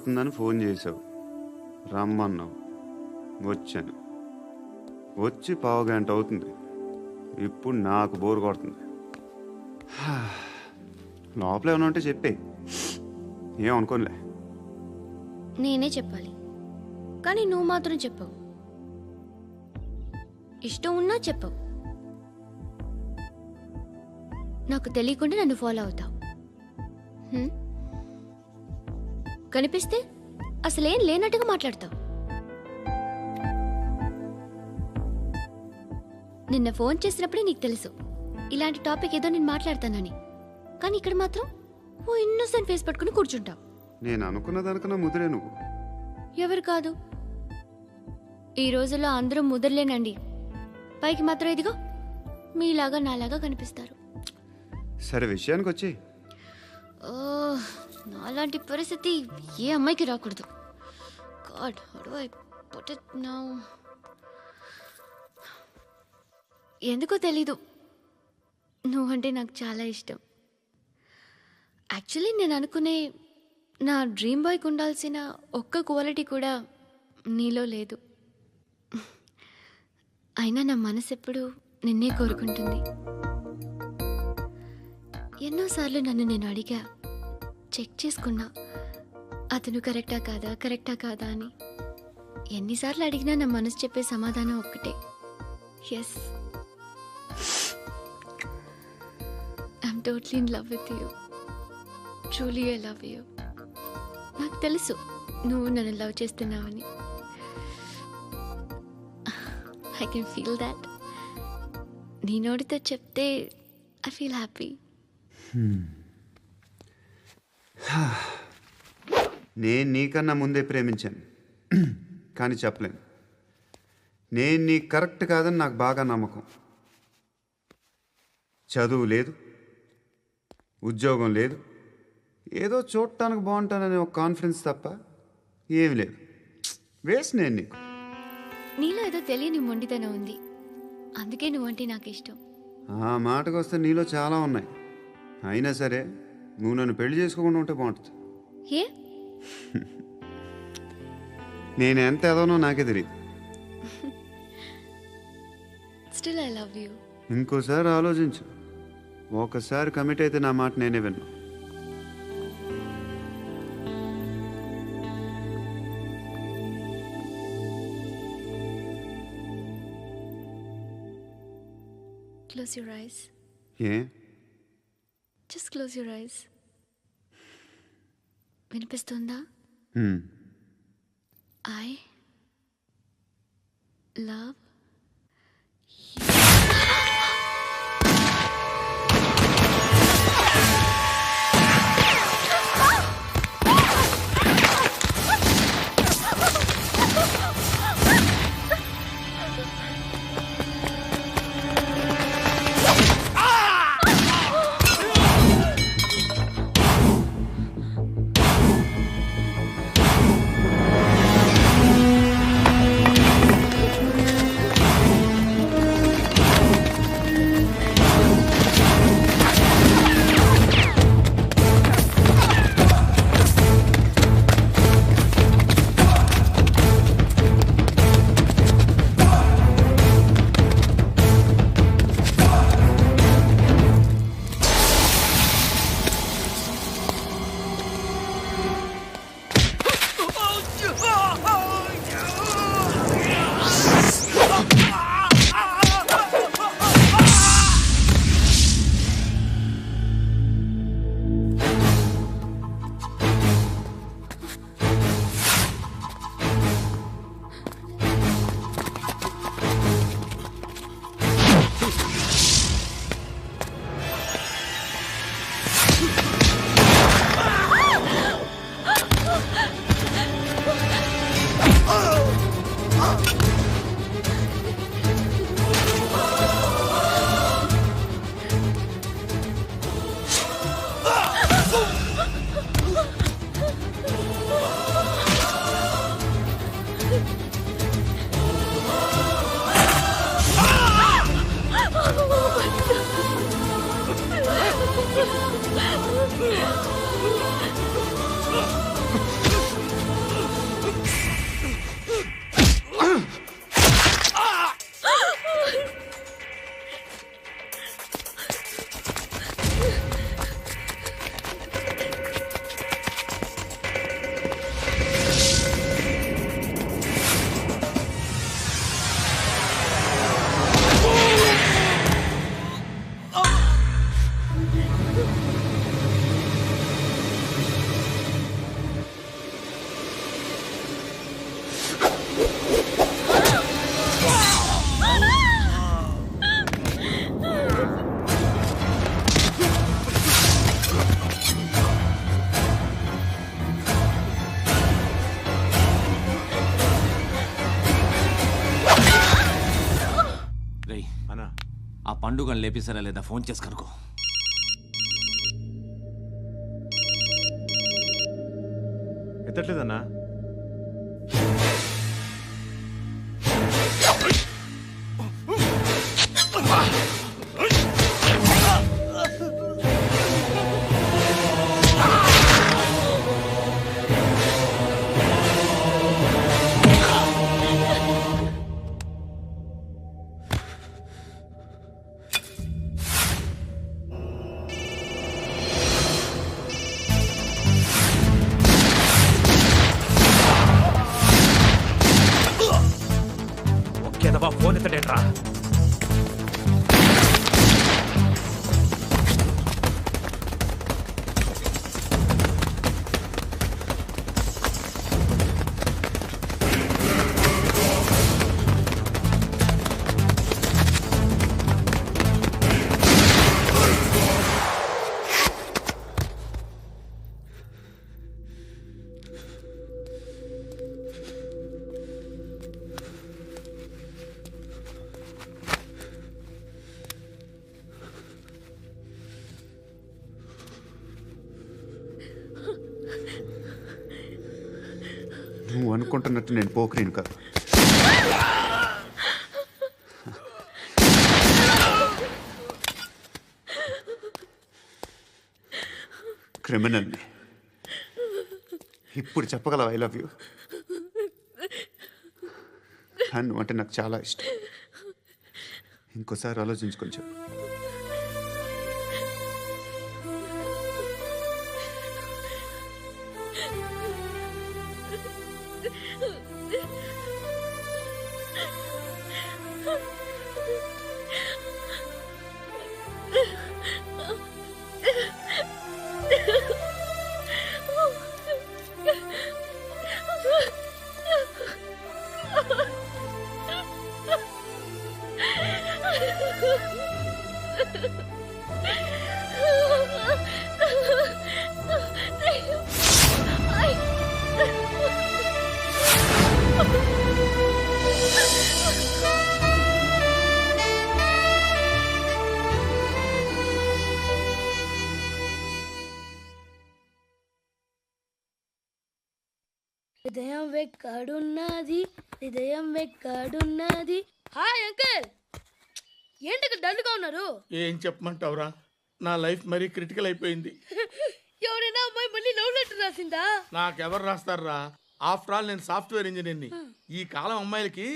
అవుతుందని ఫోన్ చేసావు, రమ్మన్నావు, వచ్చాను. వచ్చి పావుగంట అవుతుంది. ఇప్పుడు నాకు బోరు కొడుతుంది. లోపల ఏమైనా ఉంటే చెప్పే, ఏమనుకోనిలే. నేనే చెప్పాలి, కానీ నువ్వు మాత్రం చెప్పవు. ఇష్టం ఉన్నా చెప్పవు. నాకు తెలియకుండా నన్ను ఫాలో అవుతావు. కనిపిస్తే అసలేం లేనట్టుగా మాట్లాడతావు. నిన్న ఫోన్ చేసినప్పుడే నీకు తెలుసు ఇలాంటి టాపిక్ ఏదో నేను మాట్లాడతానని, కానీ ఇక్కడ మాత్రం ఓ ఇన్నోసెంట్ ఫేస్ పట్టుకుని కూర్చుంటావు. నేను అనుకున్నదానికన్నా ముదిరే నువ్వు. ఎవరు కాదు, ఈ రోజుల్లో అందరూ ముదరలేనండి. పైకి మాత్రం ఇదిగో మీలాగా నాలాగా కనిపిస్తారు. సరే విషయానికి వచ్చి, నాలాంటి పరిస్థితి ఏ అమ్మాయికి రాకూడదు. God, how do I put it now? ఎందుకో తెలీదు, నువ్వంటే నాకు చాలా ఇష్టం. యాక్చువల్లీ నేను అనుకునే నా డ్రీమ్ బాయ్కి ఉండాల్సిన ఒక్క క్వాలిటీ కూడా నీలో లేదు. అయినా నా మనసు ఎప్పుడు నిన్నే కోరుకుంటుంది. ఎన్నోసార్లు నన్ను నేను అడిగా, చెక్ చేసుకున్నా అతను కరెక్టా కాదా అని. ఎన్నిసార్లు అడిగినా నా మనసు చెప్పే సమాధానం ఒక్కటే, yes, I'm totally in love with you. Truly I love you. నాకు తెలుసు నువ్వు నన్ను లవ్ చేస్తున్నావని. I can feel that. నీ నోటితో చెప్తే ఐ ఫీల్ హ్యాపీ. నేను నీకన్నా ముందే ప్రేమించాను, కానీ చెప్పలేను. నేను నీకు కరెక్ట్ కాదని నాకు బాగా నమ్మకం. చదువు లేదు, ఉద్యోగం లేదు, ఏదో చూడటానికి బాగుంటాననే ఒక కాన్ఫిడెన్స్ తప్ప ఏమి లేదు. వేస్ట్ నేను నీకు. నీలో ఏదో తెలియని మొండితనం ఉంది, అందుకే నువ్వంటే నాకు ఇష్టం. ఆ మాటకు వస్తే నీలో చాలా ఉన్నాయి. అయినా సరే నువ్వు నన్ను పెళ్లి చేసుకోకుండా ఉంటే బాగుంటుంది. ఏ? నేను ఎంత ఎదవనో నాకే తెలియదు. Still I love you. ఇంకోసారి ఆలోచించు. ఒకసారి కమిట్ అయితే నా మాట నేనే విన్నా. Close your eyes. A? Just close your eyes. వినిపిస్తుందా? I love ఆ పండుగను లేపేసారా లేదా ఫోన్ చేసి కనుకో. ఎత్తట్లేదన్నా. ఒకేదవా ఫోన్ ఎత్తడేట్రా. నువ్వు అనుకుంటున్నట్టు నేను పోకరీను కాదు. క్రిమినల్ని. ఇప్పుడు చెప్పగలవు ఐ లవ్ యూ. నువ్వు అంటే నాకు చాలా ఇష్టం. ఇంకోసారి ఆలోచించుకొని చెప్పు. హృదయం వెక్కడున్నది, హృదయం వెక్కడున్నది. హాయ్ అంకుల్, ఏంటి డల్గా ఉన్నారు? ఏం చెప్పమంటావురా, నా లైఫ్ మరీ క్రిటికల్ అయిపోయింది. ఎవరైనా అమ్మాయి మళ్ళీ లవ్ లెటర్ రాసిందా? నాకెవరు రాస్తారా? ఆఫ్టర్ ఆల్ నేను సాఫ్ట్వేర్ ఇంజనీర్ని. ఈ కాలం అమ్మాయిలకి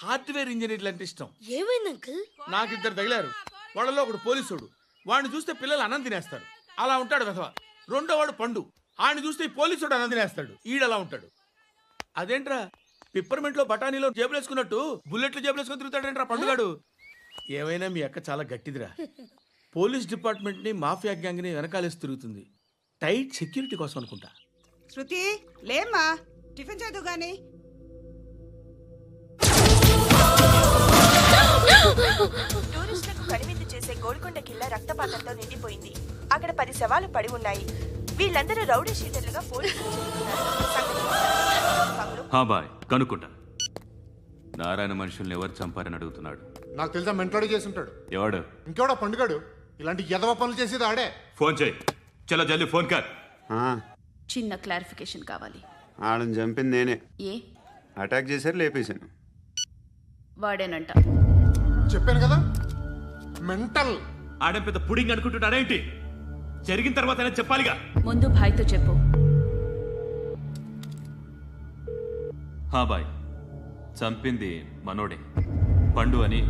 హార్డ్వేర్ ఇంజనీర్లు అంటే ఇష్టం. ఏమైంది అంకుల్? నాకు ఇద్దరు తగిలారు. వాళ్ళలో ఒకడు పోలీసుడు. వాడిని చూస్తే పిల్లలు అన్నం తినేస్తారు, అలా ఉంటాడు వెధవ. రెండో వాడు పండు. ఆయన చూస్తే ఈ పోలీసుడు అన్నం తినేస్తాడు, ఈడలా ఉంటాడు. అదేంట్రా పిప్పర్మెంట్ లో బఠానీలో జేబులు వేసుకున్నట్టు బుల్లెట్లు జేబులు వేసుకుని తిరుగుతాడేంట్రా పండుగాడు. ఏమైనా మీ అక్క చాలా గట్టిదిరా. పోలీస్ డిపార్ట్మెంట్ ని మాఫియా గ్యాంగ్ ని వెనకాలేసి తిరుగుతుంది. టైట్ సెక్యూరిటీ కోసం అనుకుంటా. శృతి లేమ్మా, టిఫిన్ చేద్దు గాని. టూరిస్టులకు కనువిందు చేసే గోల్కొండ కిల్లా రక్తపాతంతో నిండిపోయింది. అక్కడ 10 శవాలు పడి ఉన్నాయి. వీళ్ళందరూ రౌడీ షీటర్లుగా పోలీసులు బాయ్ కనుక్కుంటా. నారాయణ మనుషుల్ని ఎవరు చంపారని అడుగుతున్నాడు. నాకు తెలుసా మెంటోడు చేసి ఉంటాడు. ఎవడు? ఇంకెవడో పండుగాడు. ఇలాంటి ఎదవ పనులు చేసేది ఆడే. ఫోన్ చేయి. చలో జల్దీ ఫోన్ కర్. చిన్న క్లారిఫికేషన్ కావాలి. ఆడని చంపింది నేనే. ఏ అటాక్ చేశారు, లేపేశాను. వాడేనంట. చెప్పాను కదా మెంటల్. ఆడే పెద్ద పుడింగ్ అనుకుంటున్నాడేంటి? జరిగిన తర్వాత చెప్పాలిగా. ముందు భాయ్తో చెప్పు. బాయ్ చంపింది మనోడే, పండు అని.